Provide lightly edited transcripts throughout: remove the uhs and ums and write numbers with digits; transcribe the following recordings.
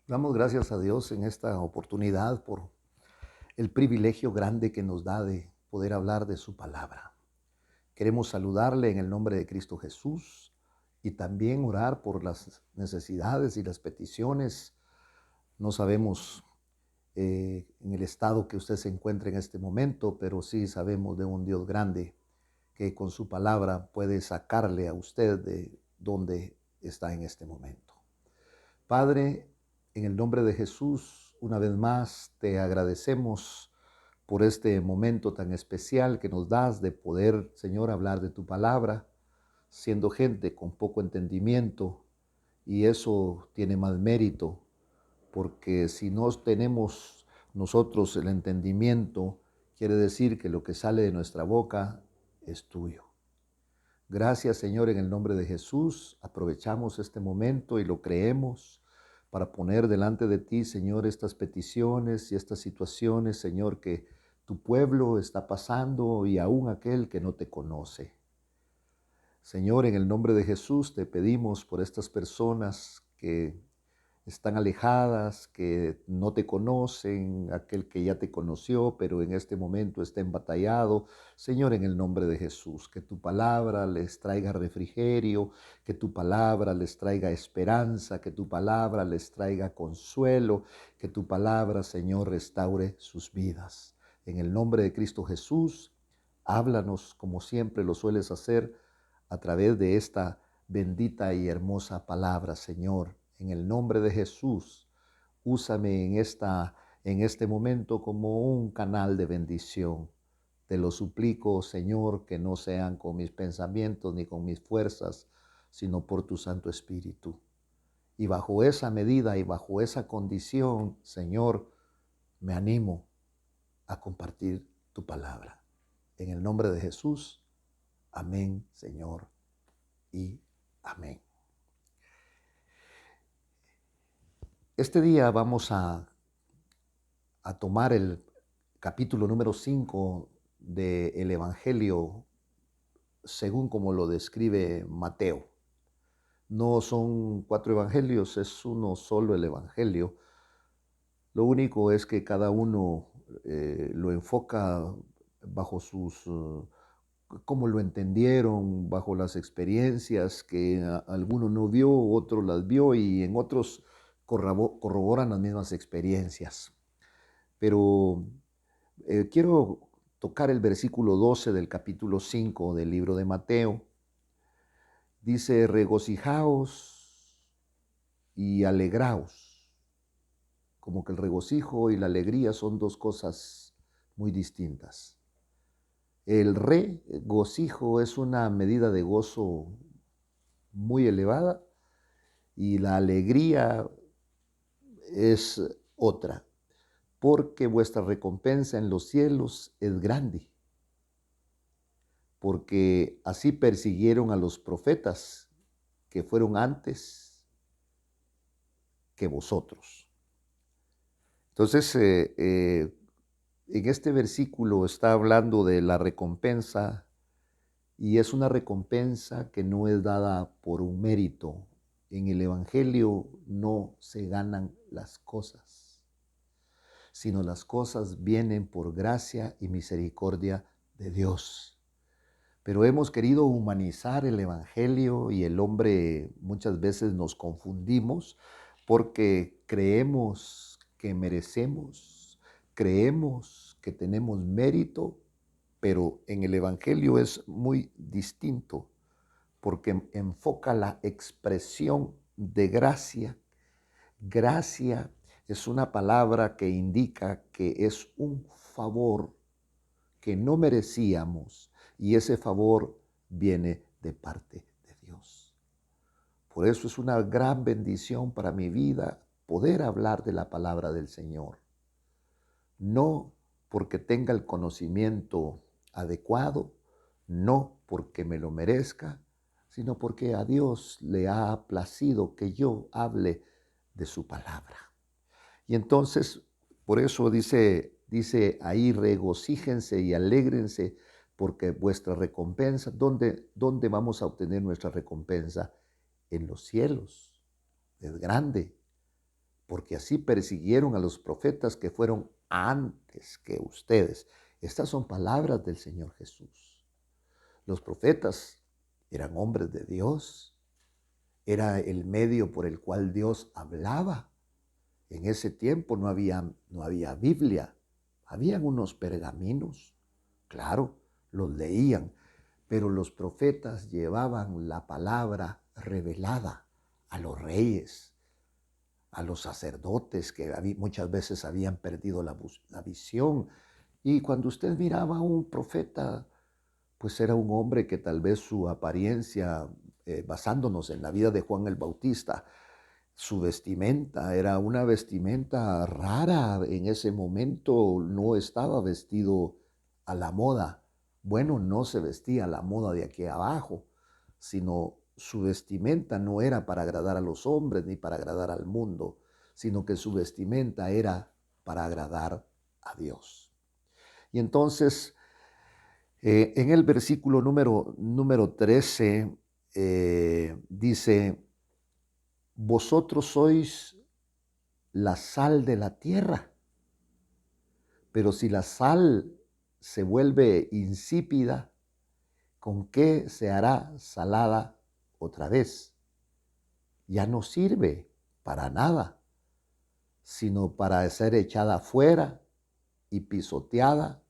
Damos gracias a Dios en esta oportunidad por el privilegio grande que nos da de poder hablar de su palabra. Queremos saludarle en el nombre de Cristo Jesús y también orar por las necesidades y las peticiones. No sabemos en el estado que usted se encuentra en este momento, pero sí sabemos de un Dios grande que con su palabra puede sacarle a usted de donde está en este momento. Padre, en el nombre de Jesús, una vez más te agradecemos por este momento tan especial que nos das de poder, Señor, hablar de tu palabra, siendo gente con poco entendimiento, y eso tiene más mérito, porque si no tenemos nosotros el entendimiento, quiere decir que lo que sale de nuestra boca es tuyo. Gracias, Señor, en el nombre de Jesús. Aprovechamos este momento y lo creemos para poner delante de ti, Señor, estas peticiones y estas situaciones, Señor, que tu pueblo está pasando y aún aquel que no te conoce. Señor, en el nombre de Jesús te pedimos por estas personas que están alejadas, que no te conocen, aquel que ya te conoció, pero en este momento está embatallado. Señor, en el nombre de Jesús, que tu palabra les traiga refrigerio, que tu palabra les traiga esperanza, que tu palabra les traiga consuelo, que tu palabra, Señor, restaure sus vidas. En el nombre de Cristo Jesús, háblanos como siempre lo sueles hacer a través de esta bendita y hermosa palabra, Señor. En el nombre de Jesús, úsame en este momento como un canal de bendición. Te lo suplico, Señor, que no sean con mis pensamientos ni con mis fuerzas, sino por tu Santo Espíritu. Y bajo esa medida y bajo esa condición, Señor, me animo a compartir tu palabra. En el nombre de Jesús, amén, Señor, y amén. Este día vamos a tomar el capítulo número 5 del Evangelio según como lo describe Mateo. No son 4 evangelios, es uno solo el Evangelio. Lo único es que cada uno lo enfoca bajo cómo lo entendieron, bajo las experiencias que alguno no vio, otro las vio y en otros corroboran las mismas experiencias. Pero quiero tocar el versículo 12 del capítulo 5 del libro de Mateo. Dice, regocijaos y alegraos. Como que el regocijo y la alegría son dos cosas muy distintas. El regocijo es una medida de gozo muy elevada y la alegría es otra, porque vuestra recompensa en los cielos es grande, porque así persiguieron a los profetas que fueron antes que vosotros. Entonces, en este versículo está hablando de la recompensa y es una recompensa que no es dada por un mérito. En el Evangelio no se ganan las cosas, sino las cosas vienen por gracia y misericordia de Dios. Pero hemos querido humanizar el Evangelio y el hombre muchas veces nos confundimos porque creemos que merecemos, creemos que tenemos mérito, pero en el Evangelio es muy distinto porque enfoca la expresión de gracia. Gracia es una palabra que indica que es un favor que no merecíamos y ese favor viene de parte de Dios. Por eso es una gran bendición para mi vida poder hablar de la palabra del Señor. No porque tenga el conocimiento adecuado, no porque me lo merezca, sino porque a Dios le ha placido que yo hable de su palabra. Y entonces, por eso dice ahí, regocíjense y alégrense, porque vuestra recompensa, ¿dónde vamos a obtener nuestra recompensa? En los cielos. Es grande, porque así persiguieron a los profetas que fueron antes que ustedes. Estas son palabras del Señor Jesús. Los profetas eran hombres de Dios, era el medio por el cual Dios hablaba. En ese tiempo no había Biblia, habían unos pergaminos, claro, los leían, pero los profetas llevaban la palabra revelada a los reyes, a los sacerdotes que muchas veces habían perdido la visión. Y cuando usted miraba a un profeta, pues era un hombre que tal vez su apariencia, basándonos en la vida de Juan el Bautista, su vestimenta era una vestimenta rara. En ese momento no estaba vestido a la moda. Bueno, no se vestía a la moda de aquí abajo, sino su vestimenta no era para agradar a los hombres ni para agradar al mundo, sino que su vestimenta era para agradar a Dios. Y entonces, en el versículo número 13, dice: vosotros sois la sal de la tierra, pero si la sal se vuelve insípida, ¿con qué se hará salada otra vez? Ya no sirve para nada, sino para ser echada fuera y pisoteada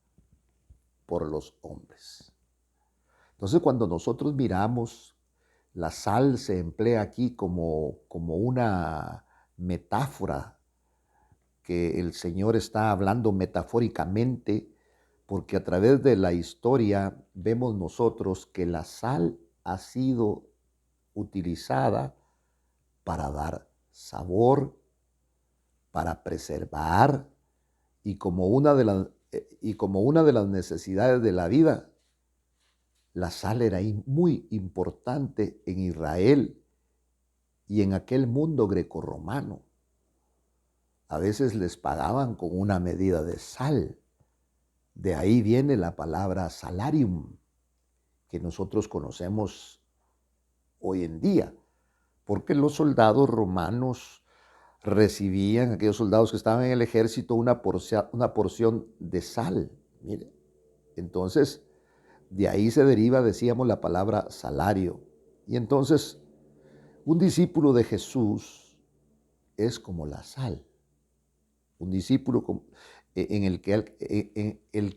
por los hombres. Entonces, cuando nosotros miramos, la sal se emplea aquí como una metáfora, que el Señor está hablando metafóricamente, porque a través de la historia vemos nosotros que la sal ha sido utilizada para dar sabor, para preservar, y como una de las necesidades de la vida. La sal era muy importante en Israel y en aquel mundo grecorromano. A veces les pagaban con una medida de sal. De ahí viene la palabra salarium, que nosotros conocemos hoy en día, porque los soldados romanos recibían, aquellos soldados que estaban en el ejército, una porción de sal. Mire, entonces de ahí se deriva, decíamos, la palabra salario. Y entonces, un discípulo de Jesús es como la sal. Un discípulo en el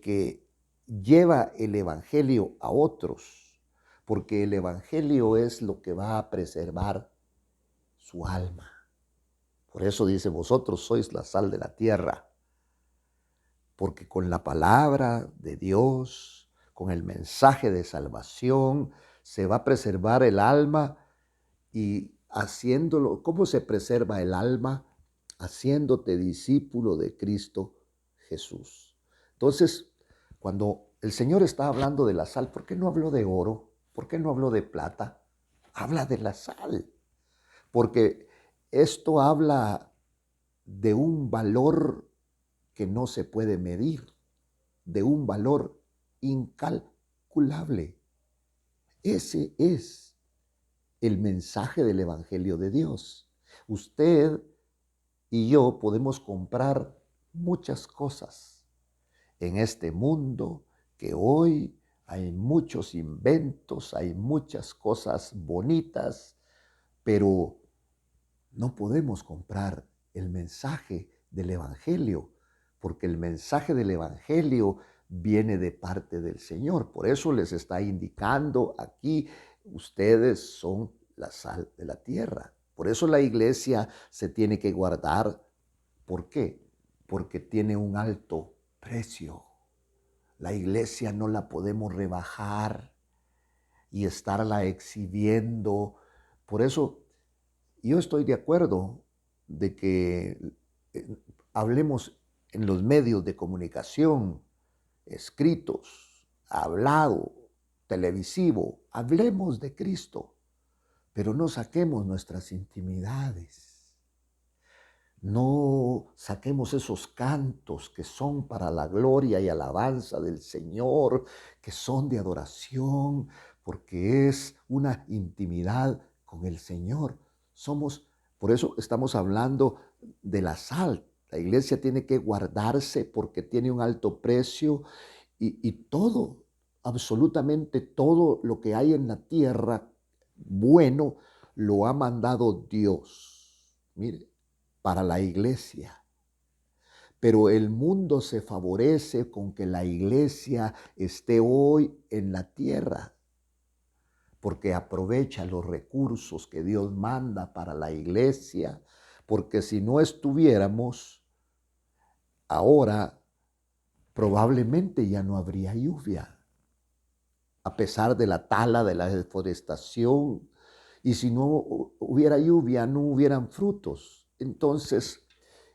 que lleva el evangelio a otros, porque el evangelio es lo que va a preservar su alma. Por eso dice: vosotros sois la sal de la tierra, porque con la palabra de Dios, con el mensaje de salvación, se va a preservar el alma. Y haciéndolo, ¿cómo se preserva el alma? Haciéndote discípulo de Cristo Jesús. Entonces, cuando el Señor está hablando de la sal, ¿por qué no habló de oro? ¿Por qué no habló de plata? Habla de la sal, porque esto habla de un valor que no se puede medir, de un valor incalculable. Ese es el mensaje del Evangelio de Dios. Usted y yo podemos comprar muchas cosas en este mundo, que hoy hay muchos inventos, hay muchas cosas bonitas, pero no podemos comprar el mensaje del Evangelio, porque el mensaje del Evangelio viene de parte del Señor. Por eso les está indicando aquí: ustedes son la sal de la tierra. Por eso la iglesia se tiene que guardar. ¿Por qué? Porque tiene un alto precio. La iglesia no la podemos rebajar y estarla exhibiendo. Por eso yo estoy de acuerdo de que hablemos en los medios de comunicación, escritos, hablado, televisivo, hablemos de Cristo, pero no saquemos nuestras intimidades. No saquemos esos cantos que son para la gloria y alabanza del Señor, que son de adoración, porque es una intimidad con el Señor. Somos Por eso estamos hablando de la sal. La iglesia tiene que guardarse porque tiene un alto precio y todo, absolutamente todo lo que hay en la tierra bueno lo ha mandado Dios. Mire, para la iglesia. Pero el mundo se favorece con que la iglesia esté hoy en la tierra, porque aprovecha los recursos que Dios manda para la iglesia, porque si no estuviéramos, ahora probablemente ya no habría lluvia, a pesar de la tala, de la deforestación, y si no hubiera lluvia, no hubieran frutos. Entonces,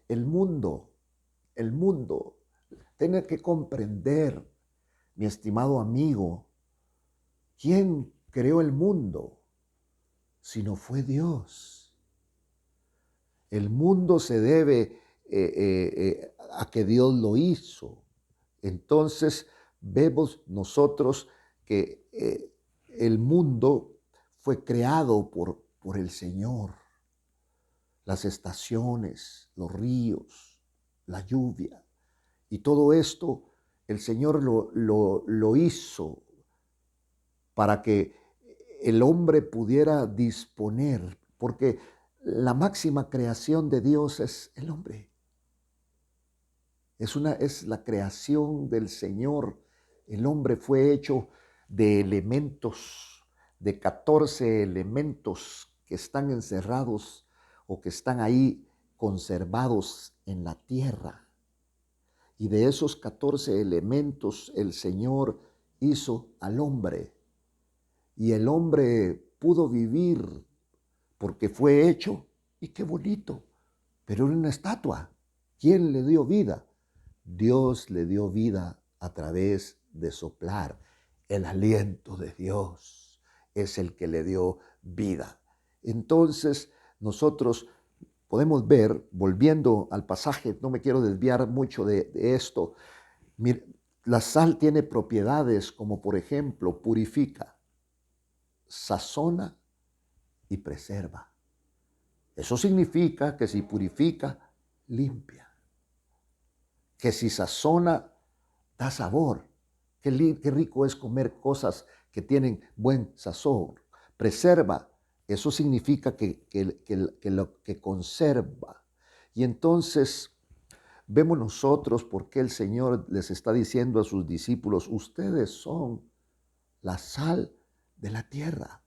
el mundo tiene que comprender, mi estimado amigo, ¿quién creó el mundo si no fue Dios? El mundo se debe a que Dios lo hizo. Entonces vemos nosotros que el mundo fue creado por el Señor. Las estaciones, los ríos, la lluvia. Y todo esto el Señor lo hizo para que el hombre pudiera disponer, porque la máxima creación de Dios es el hombre. Es la creación del Señor. El hombre fue hecho de elementos, de 14 elementos que están encerrados o que están ahí conservados en la tierra. Y de esos 14 elementos el Señor hizo al hombre. Y el hombre pudo vivir porque fue hecho, y qué bonito, pero era una estatua. ¿Quién le dio vida? Dios le dio vida a través de soplar. El aliento de Dios es el que le dio vida. Entonces nosotros podemos ver, volviendo al pasaje, no me quiero desviar mucho de esto, la sal tiene propiedades como por ejemplo purifica, sazona y preserva. Eso significa que si purifica, limpia. Que si sazona, da sabor. Qué rico es comer cosas que tienen buen sazón. Preserva, eso significa que lo que conserva. Y entonces vemos nosotros por qué el Señor les está diciendo a sus discípulos, ustedes son la sal de la tierra.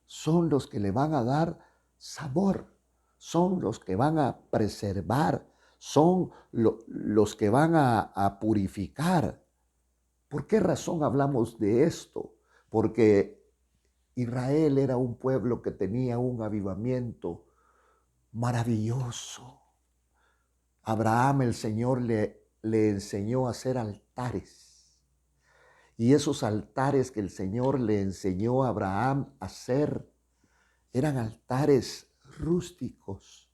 Son los que le van a dar sabor. Son los que van a preservar. Son los que van a purificar. ¿Por qué razón hablamos de esto? Porque Israel era un pueblo que tenía un avivamiento maravilloso. Abraham, el Señor le enseñó a hacer altares. Y esos altares que el Señor le enseñó a Abraham a hacer eran altares rústicos,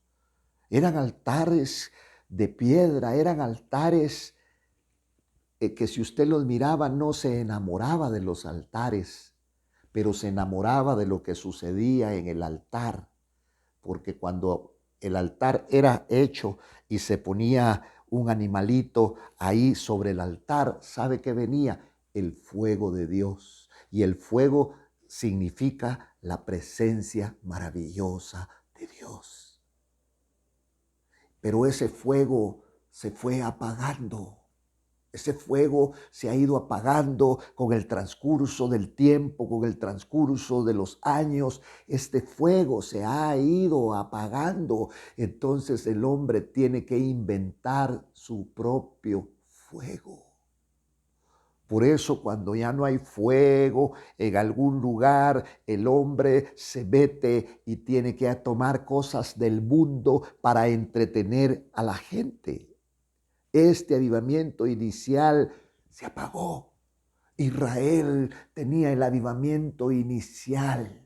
eran altares de piedra, eran altares que si usted los miraba no se enamoraba de los altares, pero se enamoraba de lo que sucedía en el altar, porque cuando el altar era hecho y se ponía un animalito ahí sobre el altar, ¿sabe qué venía? El fuego de Dios. Y el fuego significa la presencia maravillosa de Dios. Pero ese fuego se fue apagando. Ese fuego se ha ido apagando con el transcurso del tiempo, con el transcurso de los años. Este fuego se ha ido apagando. Entonces el hombre tiene que inventar su propio fuego. Por eso cuando ya no hay fuego en algún lugar, el hombre se mete y tiene que tomar cosas del mundo para entretener a la gente. Este avivamiento inicial se apagó. Israel tenía el avivamiento inicial.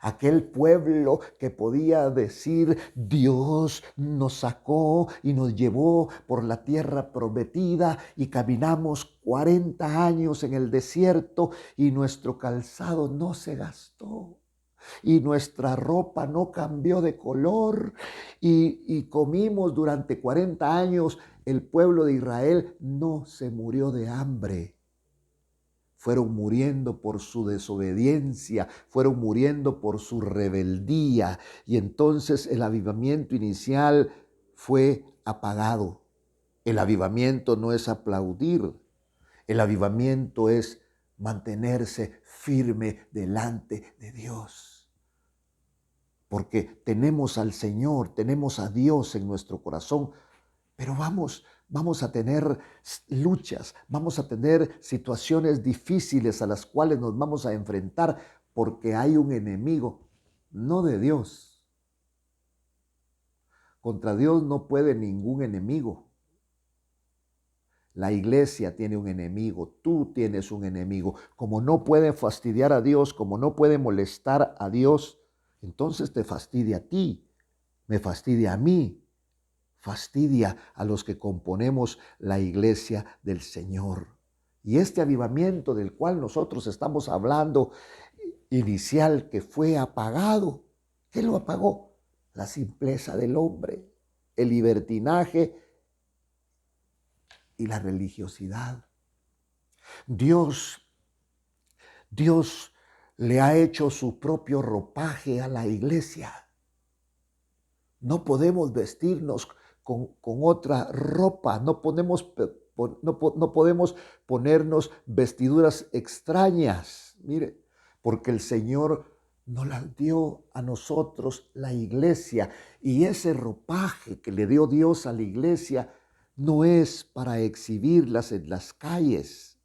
Aquel pueblo que podía decir, Dios nos sacó y nos llevó por la tierra prometida y caminamos 40 años en el desierto y nuestro calzado no se gastó. y nuestra ropa no cambió de color y comimos durante 40 años. El pueblo de Israel no se murió de hambre. Fueron muriendo por su desobediencia, fueron muriendo por su rebeldía. Y entonces el avivamiento inicial fue apagado. El avivamiento no es aplaudir. El avivamiento es mantenerse firme delante de Dios. Porque tenemos al Señor, tenemos a Dios en nuestro corazón, pero vamos a tener luchas, vamos a tener situaciones difíciles a las cuales nos vamos a enfrentar porque hay un enemigo, no de Dios. Contra Dios no puede ningún enemigo. La iglesia tiene un enemigo, tú tienes un enemigo. Como no puede fastidiar a Dios, como no puede molestar a Dios, entonces te fastidia a ti, me fastidia a mí, fastidia a los que componemos la iglesia del Señor. Y este avivamiento del cual nosotros estamos hablando, inicial, que fue apagado, ¿qué lo apagó? La simpleza del hombre, el libertinaje y la religiosidad. Dios le ha hecho su propio ropaje a la iglesia. No podemos vestirnos con otra ropa, no podemos ponernos vestiduras extrañas. Mire, porque el Señor nos las dio a nosotros, la iglesia, y ese ropaje que le dio Dios a la iglesia no es para exhibirlas en las calles,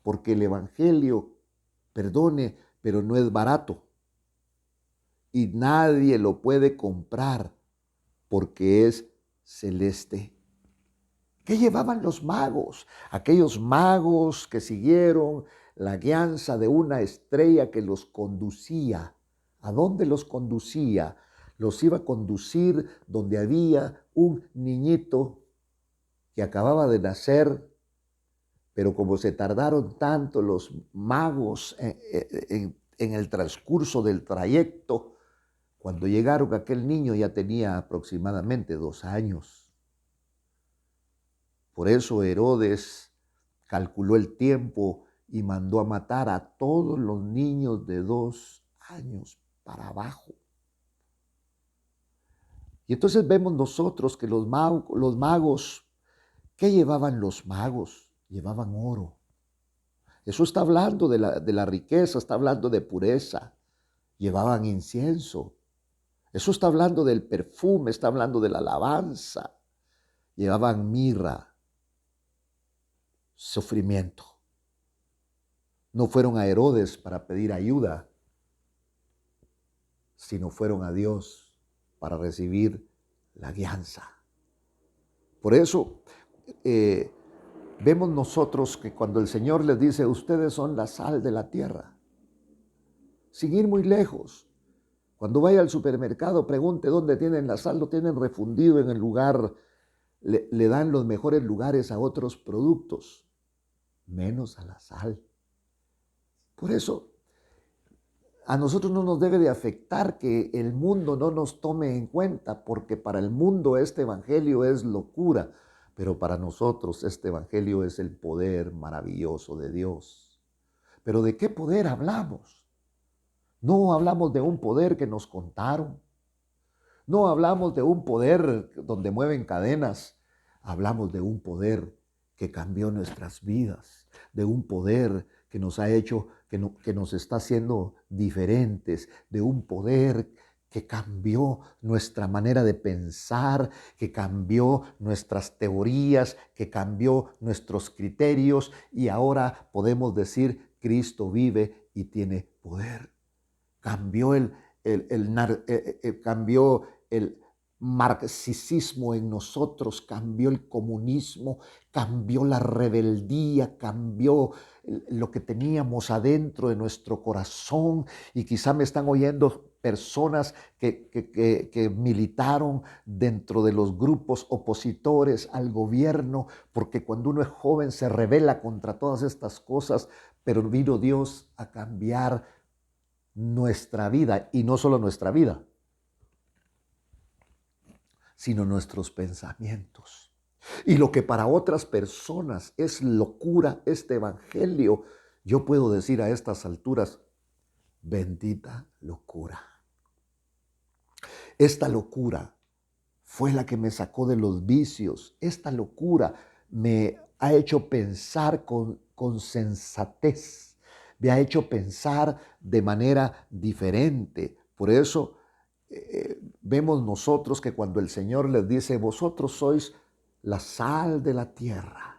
porque el evangelio, perdone, pero no es barato y nadie lo puede comprar porque es celeste. ¿Qué llevaban los magos? Aquellos magos que siguieron la guianza de una estrella que los conducía. ¿A dónde los conducía? Los iba a conducir donde había un niñito que acababa de nacer, pero como se tardaron tanto los magos en el transcurso del trayecto, cuando llegaron aquel niño ya tenía aproximadamente 2 años. Por eso Herodes calculó el tiempo y mandó a matar a todos los niños de 2 años para abajo. Y entonces vemos nosotros que los magos, ¿qué llevaban los magos? Llevaban oro. Eso está hablando de la riqueza, está hablando de pureza. Llevaban incienso. Eso está hablando del perfume, está hablando de la alabanza. Llevaban mirra, sufrimiento. No fueron a Herodes para pedir ayuda, sino fueron a Dios para recibir la guianza. Por eso vemos nosotros que cuando el Señor les dice, ustedes son la sal de la tierra, sin ir muy lejos, cuando vaya al supermercado, pregunte dónde tienen la sal, lo tienen refundido en el lugar, le dan los mejores lugares a otros productos, menos a la sal. Por eso, a nosotros no nos debe de afectar que el mundo no nos tome en cuenta, porque para el mundo este evangelio es locura, pero para nosotros este evangelio es el poder maravilloso de Dios. ¿Pero de qué poder hablamos? No hablamos de un poder que nos contaron. No hablamos de un poder donde mueven cadenas. Hablamos de un poder que cambió nuestras vidas, de un poder que nos ha hecho, que nos está haciendo diferentes, de un poder que cambió nuestra manera de pensar, que cambió nuestras teorías, que cambió nuestros criterios y ahora podemos decir, Cristo vive y tiene poder. Cambió cambió el marxismo en nosotros, cambió el comunismo, cambió la rebeldía, cambió lo que teníamos adentro de nuestro corazón. Y quizá me están oyendo personas que militaron dentro de los grupos opositores al gobierno, porque cuando uno es joven se rebela contra todas estas cosas, pero vino Dios a cambiar nuestra vida, y no solo nuestra vida, sino nuestros pensamientos. Y lo que para otras personas es locura, este evangelio, yo puedo decir a estas alturas, bendita locura. Esta locura fue la que me sacó de los vicios. Esta locura me ha hecho pensar con sensatez. Me ha hecho pensar de manera diferente. Por eso vemos nosotros que cuando el Señor les dice, vosotros sois la sal de la tierra,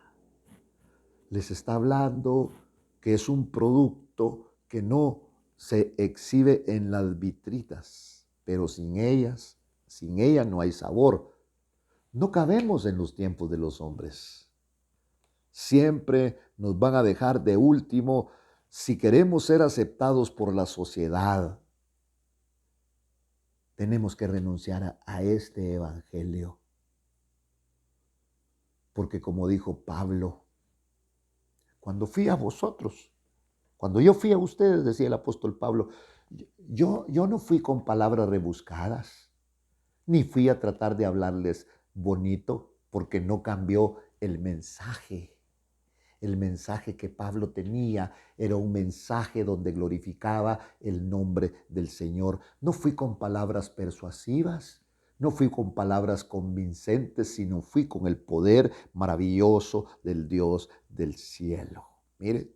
les está hablando que es un producto que no se exhibe en las vitrinas, pero sin ella no hay sabor. No cabemos en los tiempos de los hombres. Siempre nos van a dejar de último si queremos ser aceptados por la sociedad. Tenemos que renunciar a este evangelio. Porque como dijo Pablo, cuando fui a vosotros, cuando yo fui a ustedes, decía el apóstol Pablo, yo no fui con palabras rebuscadas, ni fui a tratar de hablarles bonito, porque no cambió el mensaje. El mensaje que Pablo tenía era un mensaje donde glorificaba el nombre del Señor. No fui con palabras persuasivas, no fui con palabras convincentes, sino fui con el poder maravilloso del Dios del cielo. Mire,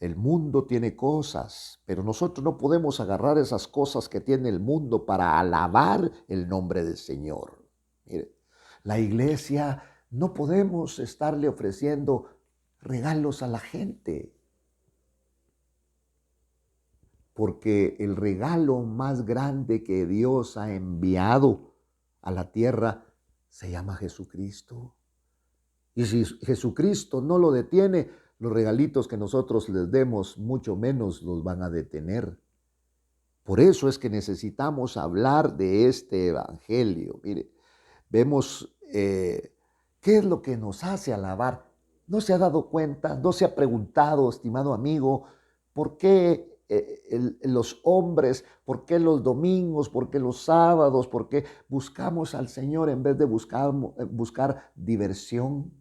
el mundo tiene cosas, pero nosotros no podemos agarrar esas cosas que tiene el mundo para alabar el nombre del Señor. Mire, la iglesia no podemos estarle ofreciendo regalos a la gente, porque el regalo más grande que Dios ha enviado a la tierra se llama Jesucristo. Y si Jesucristo no lo detiene, los regalitos que nosotros les demos, mucho menos los van a detener. Por eso es que necesitamos hablar de este evangelio. Mire, vemos qué es lo que nos hace alabar. ¿No se ha dado cuenta, no se ha preguntado, estimado amigo, por qué los hombres, por qué los domingos, por qué los sábados, por qué buscamos al Señor en vez de buscar diversión?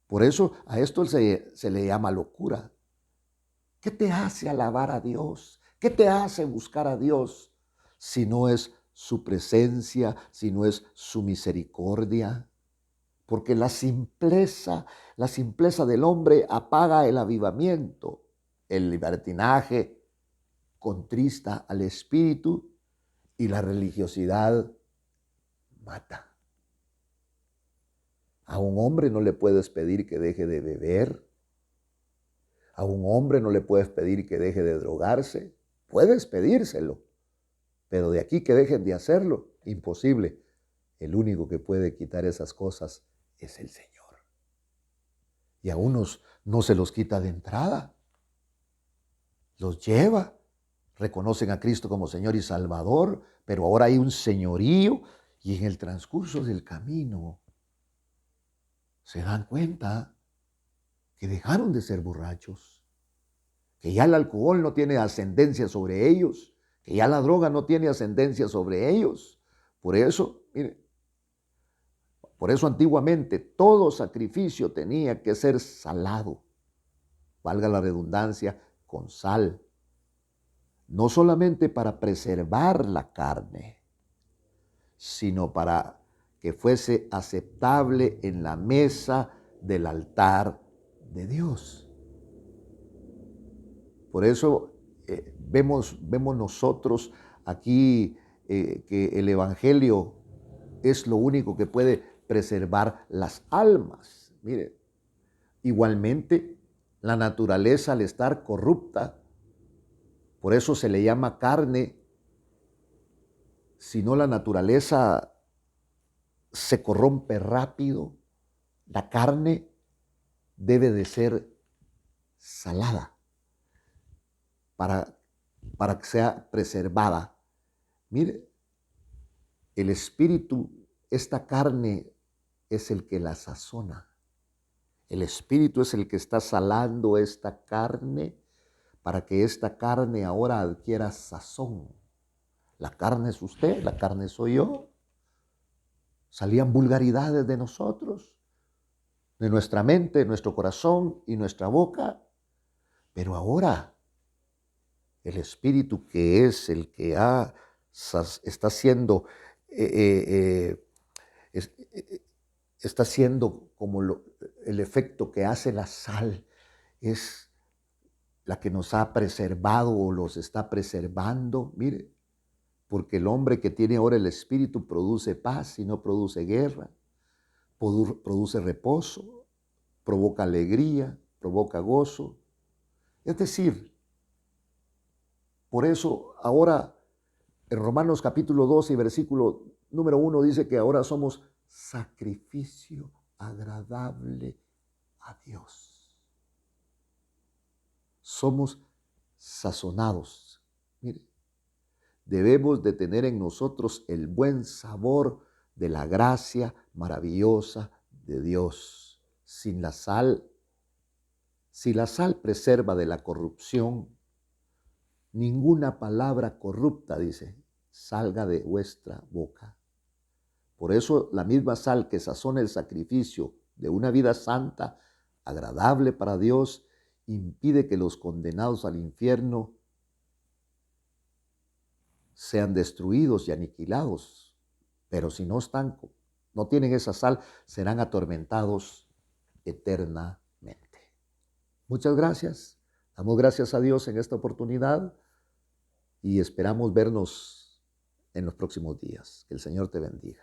Por eso a esto se le llama locura. ¿Qué te hace alabar a Dios? ¿Qué te hace buscar a Dios si no es su presencia, si no es su misericordia? Porque la simpleza del hombre apaga el avivamiento. El libertinaje contrista al espíritu y la religiosidad mata. A un hombre no le puedes pedir que deje de beber. A un hombre no le puedes pedir que deje de drogarse. Puedes pedírselo, pero de aquí que dejen de hacerlo, imposible. El único que puede quitar esas cosas es el Señor. Y a unos no se los quita de entrada. Los lleva, reconocen a Cristo como Señor y Salvador, pero ahora hay un señorío y en el transcurso del camino se dan cuenta que dejaron de ser borrachos, que ya el alcohol no tiene ascendencia sobre ellos, que ya la droga no tiene ascendencia sobre ellos. Por eso, mire, por eso antiguamente todo sacrificio tenía que ser salado, valga la redundancia, con sal, no solamente para preservar la carne, sino para que fuese aceptable en la mesa del altar de Dios. Por eso vemos nosotros aquí que el evangelio es lo único que puede preservar las almas. Mire, igualmente la naturaleza al estar corrupta, por eso se le llama carne, si no la naturaleza se corrompe rápido, la carne debe de ser salada para que sea preservada. Mire, el espíritu, esta carne es el que la sazona. El Espíritu es el que está salando esta carne para que esta carne ahora adquiera sazón. La carne es usted, la carne soy yo. Salían vulgaridades de nosotros, de nuestra mente, de nuestro corazón y nuestra boca. Pero ahora el Espíritu, que es el que está haciendo, está haciendo como el efecto que hace la sal, es la que nos ha preservado o los está preservando. Mire, porque el hombre que tiene ahora el Espíritu produce paz y no produce guerra, produce reposo, provoca alegría, provoca gozo. Es decir, por eso ahora en Romanos capítulo 12 y versículo número 1 dice que ahora somos sacrificio agradable a Dios. Somos sazonados. Mire, debemos de tener en nosotros el buen sabor de la gracia maravillosa de Dios. Sin la sal, si la sal preserva de la corrupción, ninguna palabra corrupta, dice, salga de vuestra boca. Por eso la misma sal que sazona el sacrificio de una vida santa, agradable para Dios, impide que los condenados al infierno sean destruidos y aniquilados. Pero si no tienen esa sal, serán atormentados eternamente. Muchas gracias. Damos gracias a Dios en esta oportunidad y esperamos vernos en los próximos días. Que el Señor te bendiga.